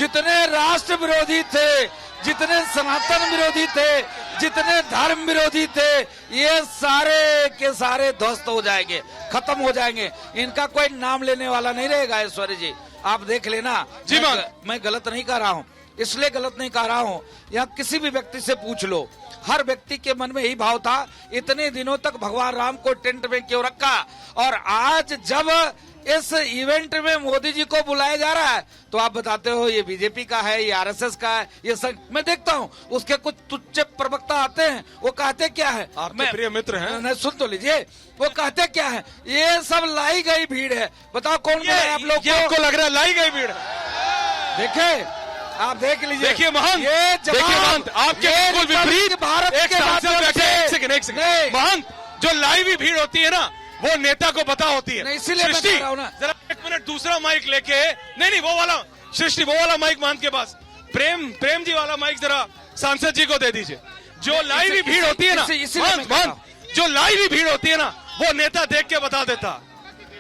जितने राष्ट्र विरोधी थे, जितने सनातन विरोधी थे, जितने धर्म विरोधी थे, ये सारे के सारे ध्वस्त हो जाएंगे, खत्म हो जाएंगे। इनका कोई नाम लेने वाला नहीं रहेगा। ऐश्वर्य जी आप देख लेना जी। मैं गलत नहीं कह रहा हूँ, इसलिए गलत नहीं कह रहा हूँ, यहाँ किसी भी व्यक्ति से पूछ लो, हर व्यक्ति के मन में यही भाव था इतने दिनों तक भगवान राम को टेंट में क्यों रखा। और आज जब इस इवेंट में मोदी जी को बुलाया जा रहा है तो आप बताते हो ये बीजेपी का है, ये आरएसएस का है, ये सब मैं देखता हूँ। उसके कुछ तुच्छ प्रवक्ता आते हैं, वो कहते क्या है, आपके प्रिय मित्र हैं, नहीं सुन तो लीजिए, वो कहते क्या है, ये सब लाई गई भीड़ है। बताओ कौन बोला आप लोग को? आपको लग रहा है लाई गई भीड़? देखे आप देख लीजिए, देखिए महंत, ये देखिए महंत, आपके बिल्कुल विपरीत भारत के एक सेकंड महंत, जो लाई हुई भीड़ होती है ना वो नेता को पता होती है। इसीलिए मैं कह रहा हूं ना, जरा एक मिनट दूसरा माइक लेके, नहीं वो वाला सृष्टि, वो वाला माइक महंत के पास, प्रेम जी वाला माइक जरा सांसद जी को दे दीजिए। जो लाई हुई भीड़ होती है ना महंत, जो लाई हुई भीड़ होती है ना वो नेता देख के बता देता।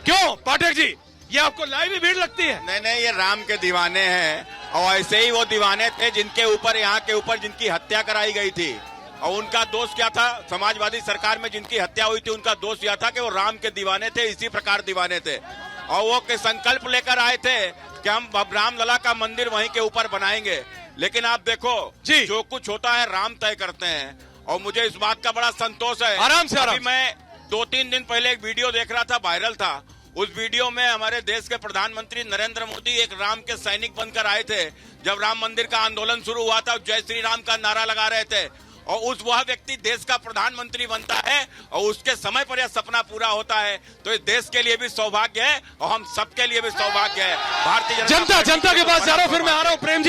क्यों पाठक जी, ये आपको लाई हुई भीड़ लगती है? नहीं, ये राम के दीवाने हैं और ऐसे ही वो दीवाने थे जिनके ऊपर, यहाँ के ऊपर जिनकी हत्या कराई गई थी। और उनका दोष क्या था? समाजवादी सरकार में जिनकी हत्या हुई थी उनका दोष यह था कि वो राम के दीवाने थे, इसी प्रकार दीवाने थे। और वो के संकल्प लेकर आए थे कि हम रामलला का मंदिर वहीं के ऊपर बनाएंगे। लेकिन आप देखो जी, जो कुछ होता है राम तय करते हैं। और मुझे इस बात का बड़ा संतोष है। आराम से अभी मैं 2-3 दिन पहले एक वीडियो देख रहा था, वायरल था। उस वीडियो में हमारे देश के प्रधानमंत्री नरेंद्र मोदी एक राम के सैनिक बनकर आए थे। जब राम मंदिर का आंदोलन शुरू हुआ था, जय श्री राम का नारा लगा रहे थे। और वह व्यक्ति देश का प्रधानमंत्री बनता है और उसके समय पर यह सपना पूरा होता है, तो इस देश के लिए भी सौभाग्य है और हम सबके लिए भी सौभाग्य है। भारतीय जनता के पास जा रहा हूँ, फिर मैं आ रहा हूँ। प्रेम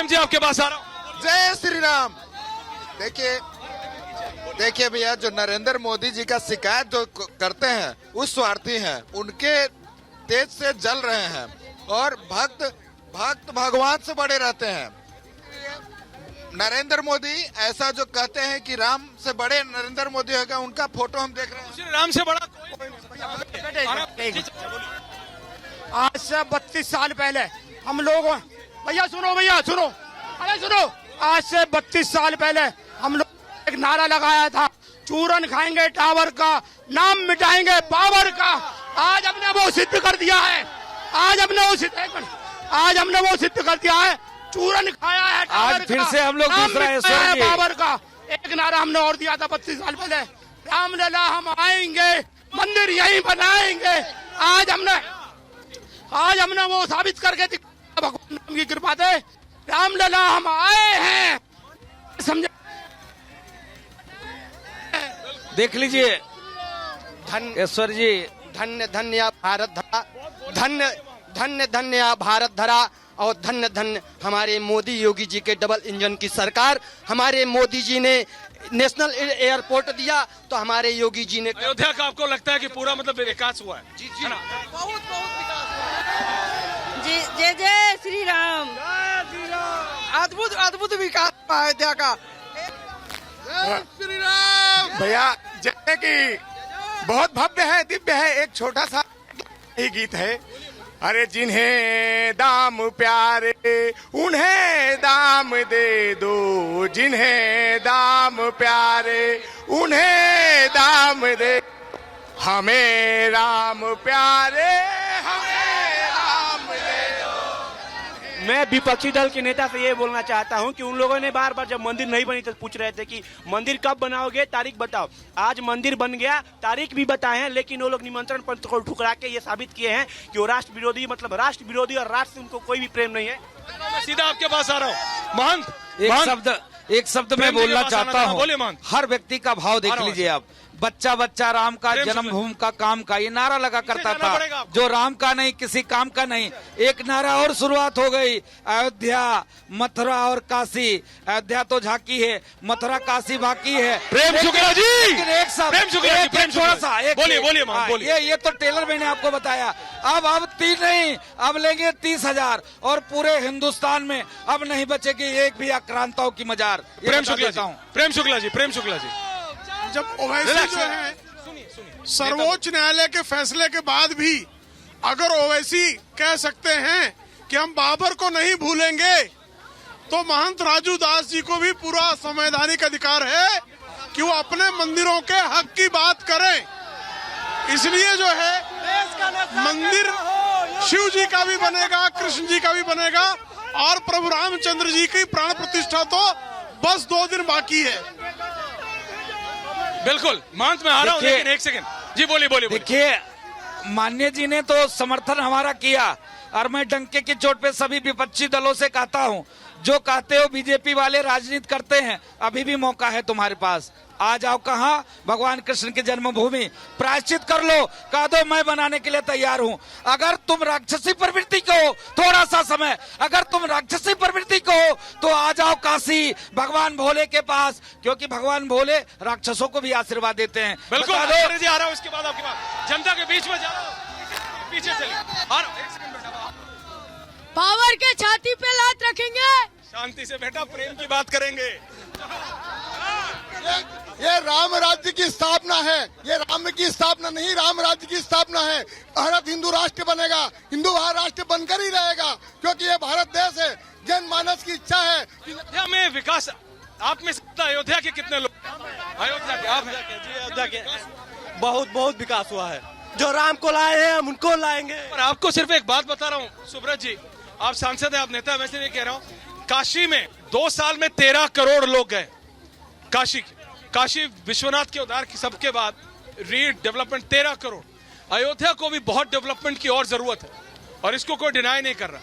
जी आपके पास आ रहा हूँ। जय श्री राम। देखिए भैया, जो नरेंद्र मोदी जी का शिकायत जो करते हैं उस स्वार्थी हैं, उनके तेज से जल रहे हैं और भक्त भगवान से बड़े रहते हैं। नरेंद्र मोदी ऐसा जो कहते हैं कि राम से बड़े नरेंद्र मोदी होगा, उनका फोटो हम देख रहे हैं। राम से बड़ा आज से 32 साल पहले हम लोग, भैया सुनो, अरे सुनो, आज से 32 साल पहले हम लोग एक नारा लगाया था, चूरन खाएंगे टावर का, नाम मिटाएंगे पावर का। आज हमने वो सिद्ध कर दिया है, आज हमने वो सिद्ध कर दिया है, चूरन खाया है टावर आज फिर से हम लोग दूसरा है पावर का। एक नारा हमने और दिया था 32 साल पहले, रामलला हम आएंगे, मंदिर यहीं बनाएंगे। आज हमने वो साबित करके दिखाया, भगवान राम की कृपा से रामलला हम आए हैं, समझे? देख लीजिए ऐश्वर्य जी, धन्य धन्य भारत धरा, धन्य धन्य भारत धरा, और धन्य धन्य हमारे मोदी योगी जी के डबल इंजन की सरकार। हमारे मोदी जी ने नेशनल एयरपोर्ट दिया तो हमारे योगी जी ने, अयोध्या का आपको लगता है कि पूरा मतलब विकास हुआ है? जी बहुत जी। जय जय श्री राम। अद्भुत विकास अयोध्या का। श्री राम। भैया जैसे कि बहुत भव्य है, दिव्य है। एक छोटा सा ही गीत है, अरे जिन्हें दाम प्यारे उन्हें दाम दे दो, जिन्हें दाम प्यारे उन्हें दाम दे, हमें राम प्यारे हमें राम दे दो। मैं विपक्षी दल के नेता से ये बोलना चाहता हूं कि उन लोगों ने बार बार जब मंदिर नहीं बनी तो पूछ रहे थे कि मंदिर कब बनाओगे, तारीख बताओ। आज मंदिर बन गया, तारीख भी बताए हैं, लेकिन वो लोग निमंत्रण पत्र को ठुकरा के ये साबित किए हैं कि वो राष्ट्र विरोधी, मतलब राष्ट्र विरोधी और राष्ट्र से उनको कोई भी प्रेम नहीं है। सीधा आपके पास आ रहा हूँ महंत, एक शब्द मैं बोलना चाहता हूँ। हर व्यक्ति का भाव देख लीजिए आप। बच्चा राम का, जन्मभूमि का, काम का, ये नारा लगा करता था, जो राम का नहीं, किसी काम का नहीं। एक नारा और शुरुआत हो गई, अयोध्या, मथुरा और काशी। अयोध्या तो झांकी है, मथुरा काशी बाकी है। प्रेम शुक्ला जी, एक साथ थोड़ा सा बोलिए। ये तो टेलर मैंने आपको बताया। अब 3 नहीं, अब लेंगे 30,000 और पूरे हिंदुस्तान में अब नहीं बचेगी एक भी आक्रांताओं की मजार। प्रेम शुक्ला जी, जब ओवैसी जो है सर्वोच्च न्यायालय के फैसले के बाद भी अगर ओवैसी कह सकते हैं कि हम बाबर को नहीं भूलेंगे, तो महंत राजू दास जी को भी पूरा संवैधानिक अधिकार है कि वो अपने मंदिरों के हक की बात करें। इसलिए जो है मंदिर शिव जी का भी बनेगा, कृष्ण जी का भी बनेगा, और प्रभु रामचंद्र जी की प्राण प्रतिष्ठा तो बस 2 दिन बाकी है। बिल्कुल महंत में आ रहा हूं, लेकिन एक सेकंड जी, बोलिए। देखिए, मान्य जी ने तो समर्थन हमारा किया, और मैं डंके की चोट पे सभी विपक्षी दलों से कहता हूं, जो कहते हो बीजेपी वाले राजनीति करते हैं, अभी भी मौका है तुम्हारे पास। आ जाओ कहां, भगवान कृष्ण की जन्मभूमि, प्रायश्चित कर लो, कह दो मैं बनाने के लिए तैयार हूं। अगर तुम राक्षसी प्रवृत्ति को हो, थोड़ा सा समय, अगर तुम राक्षसी प्रवृत्ति को हो तो आ जाओ काशी भगवान भोले के पास, क्योंकि भगवान भोले राक्षसों को भी आशीर्वाद देते हैं। बिल्कुल बता दो। आचार्य जी, आ रहा हूं इसके बाद आपके पास, जनता के बीच में जा रहा हूं, पीछे चलिए, आ रहा हूं, एक सेकंड बेटा। पावर के छाती पे लात रखेंगे। शांति से बेटा, प्रेम की बात करेंगे। ये राम राज्य की स्थापना है, ये राम की स्थापना नहीं, राम राज्य की स्थापना है। भारत हिंदू राष्ट्र बनेगा, हिंदू राष्ट्र बनकर ही रहेगा, क्योंकि ये भारत देश है, जनमानस की इच्छा है। अयोध्या में विकास, आप में से अयोध्या के कितने लोग? अयोध्या के आप हैं? जी, अयोध्या के बहुत विकास हुआ है। जो राम को लाए हैं हम उनको लाएंगे। पर आपको सिर्फ एक बात बता रहा हूँ सुब्रत जी, आप सांसद हैं, आप नेता हैं, मैं सिर्फ ये कह रहा हूँ, काशी में 2 साल में 13 करोड़ लोग गए। काशी विश्वनाथ के उद्धार की सबके बाद रीडेवलपमेंट 13 करोड़। अयोध्या को भी बहुत डेवलपमेंट की और जरूरत है, और इसको कोई डिनाई नहीं कर रहा।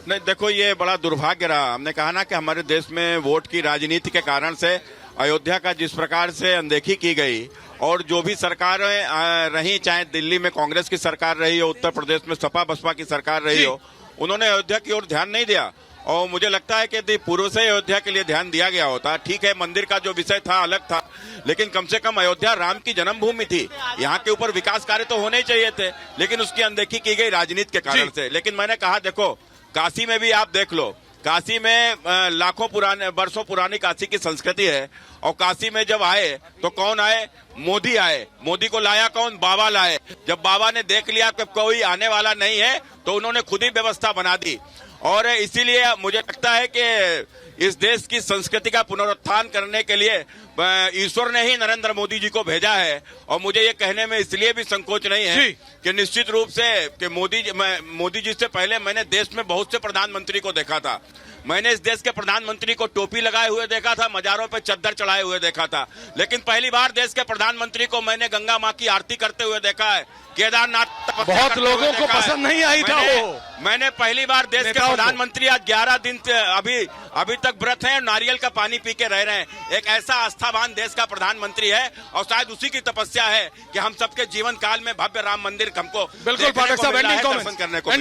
नहीं, देखो ये बड़ा दुर्भाग्य रहा। हमने कहा ना कि हमारे देश में वोट की राजनीति के कारण से अयोध्या का जिस प्रकार से अनदेखी की गई, और जो भी सरकारें रही, चाहे दिल्ली में कांग्रेस की सरकार रही हो, उत्तर प्रदेश में सपा बसपा की सरकार रही हो, उन्होंने अयोध्या की ओर ध्यान नहीं दिया। और मुझे लगता है कि पूर्व से अयोध्या के लिए ध्यान दिया गया होता। ठीक है, मंदिर का जो विषय था अलग था, लेकिन कम से कम अयोध्या राम की जन्मभूमि थी, यहाँ के ऊपर विकास कार्य तो होने ही चाहिए थे, लेकिन उसकी अनदेखी की गई राजनीति के कारण से। लेकिन मैंने कहा देखो, काशी में भी आप देख लो, काशी में लाखों वर्षों पुरानी काशी की संस्कृति है, और काशी में जब आए तो कौन आए? मोदी आए। मोदी को लाया कौन? बाबा लाए। जब बाबा ने देख लिया कि कोई आने वाला नहीं है, तो उन्होंने खुद ही व्यवस्था बना दी। और इसीलिए मुझे लगता है कि इस देश की संस्कृति का पुनरुत्थान करने के लिए ईश्वर ने ही नरेंद्र मोदी जी को भेजा है। और मुझे ये कहने में इसलिए भी संकोच नहीं है कि निश्चित रूप से कि मोदी जी से पहले मैंने देश में बहुत से प्रधानमंत्री को देखा था। मैंने इस देश के प्रधानमंत्री को टोपी लगाए हुए देखा था, मजारों पे चद्दर चढ़ाए हुए देखा था, लेकिन पहली बार देश के प्रधानमंत्री को मैंने गंगा माँ की आरती करते हुए देखा है, केदारनाथ। बहुत लोगों को पसंद नहीं आई था वो। मैंने पहली बार देश के प्रधानमंत्री आज 11 दिन से अभी तक व्रत हैं, नारियल का पानी पी के रह रहे हैं। एक ऐसा आस्थावान देश का प्रधानमंत्री है, और शायद उसी की तपस्या है कि हम सबके जीवन काल में भव्य राम मंदिर हमको बिल्कुल दर्शन करने को